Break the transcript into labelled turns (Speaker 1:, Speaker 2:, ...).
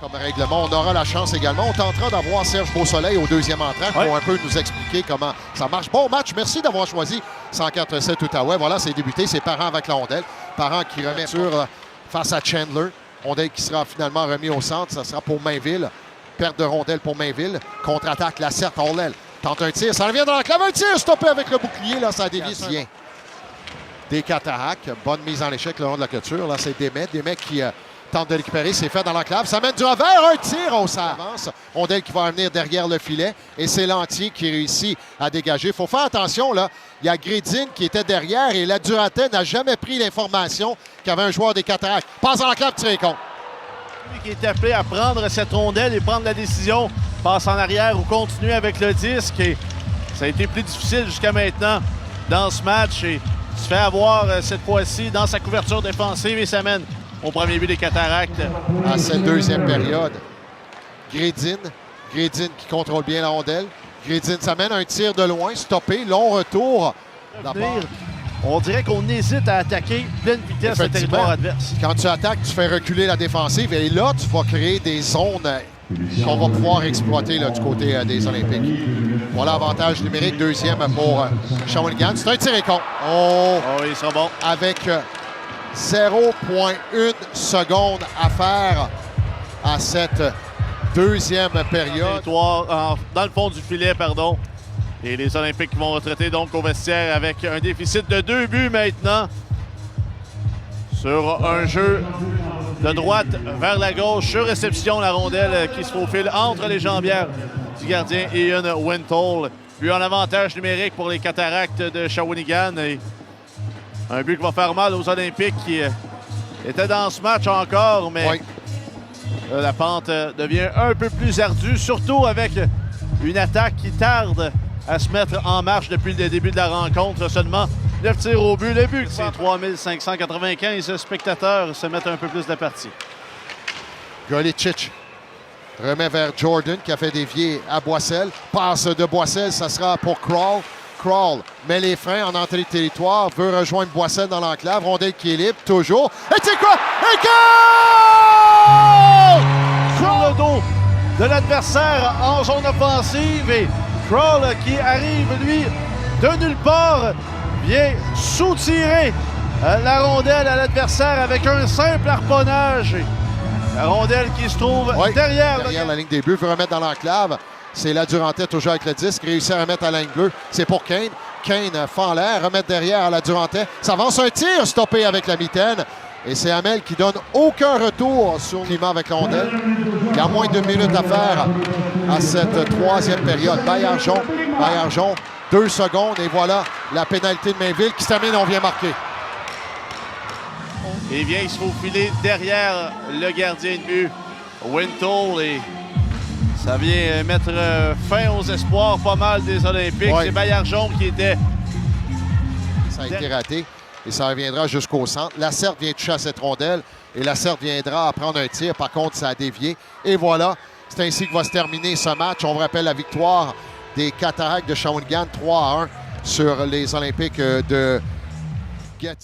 Speaker 1: Comme règlement, on aura la chance également. On tentera d'avoir Serge Beausoleil au deuxième entrant pour un peu nous expliquer comment ça marche. Bon match, merci d'avoir choisi 104-7 Outaouais. Voilà, c'est débuté, c'est Parent avec la rondelle. Parent qui remet sur face à Chandler. Rondelle qui sera finalement remis au centre, ça sera pour Mainville. Perte de rondelle pour Mainville. Contre-attaque, Lacerte, Orlel. Tente un tir, ça revient dans l'enclave. Un tir stoppé avec le bouclier, là, ça dévie bien. Des Cataractes, bonne mise en échec le long de la clôture. Là, c'est Desmet. Desmet qui tente de récupérer, c'est fait dans l'enclave. Ça mène du revers, un tir au avance. Rondelle qui va venir derrière le filet. Et c'est Lantier qui réussit à dégager. Il faut faire attention, là. Il y a Grédine qui était derrière et la Durantais n'a jamais pris l'information qu'il y avait un joueur des Cataractes. Passe dans l'enclave, tiré contre.
Speaker 2: Lui qui est appelé à prendre cette rondelle et prendre la décision. Passe en arrière ou continuer avec le disque. Et ça a été plus difficile jusqu'à maintenant dans ce match. Et se fait avoir cette fois-ci dans sa couverture défensive et ça mène au premier but des Cataractes.
Speaker 1: À cette deuxième période, Grédine qui contrôle bien la rondelle. Grédine, ça mène un tir de loin, stoppé, long retour.
Speaker 2: On dirait qu'on hésite à attaquer pleine vitesse le territoire adverse.
Speaker 1: Quand tu attaques, tu fais reculer la défensive et là, tu vas créer des zones qu'on va pouvoir exploiter là, du côté des Olympiques. Voilà l'avantage numérique, deuxième pour Shawinigan. C'est un tir et contre. Oh,
Speaker 2: il sera bon.
Speaker 1: Avec 0,1 seconde à faire à cette deuxième période.
Speaker 2: Dans le fond du filet, pardon. Et les Olympiques qui vont retraiter donc au vestiaire avec un déficit de 2 buts maintenant. Sur un jeu de droite vers la gauche, sur réception, la rondelle qui se faufile entre les jambières du gardien Ian Wintall. Puis un avantage numérique pour les Cataractes de Shawinigan. Et un but qui va faire mal aux Olympiques qui étaient dans ce match encore, mais la pente devient un peu plus ardue, surtout avec une attaque qui tarde à se mettre en marche depuis le début de la rencontre. Seulement 9 tirs au but. Le but, c'est 3595 spectateurs se mettent un peu plus de la partie.
Speaker 1: Golicic remet vers Jordan qui a fait dévier à Boissel. Passe de Boissel, ça sera pour Crawl. Crawl met les freins en entrée de territoire, veut rejoindre Boissel dans l'enclave. Rondelle qui est libre, toujours. Et c'est quoi? Et goal!
Speaker 2: Sur le dos de l'adversaire en zone offensive. Et Crawl qui arrive, lui, de nulle part, vient soutirer la rondelle à l'adversaire avec un simple harponnage. La rondelle qui se trouve derrière
Speaker 1: la ligne des buts, veut remettre dans l'enclave. C'est la Durantais toujours avec le disque, réussit à remettre à la ligne bleue. C'est pour Kane. Kane fend en l'air, remettre derrière à la Durantais. Ça avance un tir stoppé avec la mitaine. Et c'est Hamel qui donne aucun retour sur Lima avec la rondelle. Il y a moins de 2 minutes à faire à cette troisième période. Baillargeon, 2 secondes. Et voilà la pénalité de Mainville qui se termine. On vient marquer.
Speaker 2: Et vient il se faufiler derrière le gardien de but, Wintall. Et ça vient mettre fin aux espoirs pas mal des Olympiques. C'est Baillargeon qui était...
Speaker 1: Ça a été raté. Et ça reviendra jusqu'au centre. Lacerte vient toucher à cette rondelle. Et Lacerte viendra à prendre un tir. Par contre, ça a dévié. Et voilà, c'est ainsi que va se terminer ce match. On vous rappelle la victoire des Cataractes de Shawinigan 3-1 sur les Olympiques de Gatineau.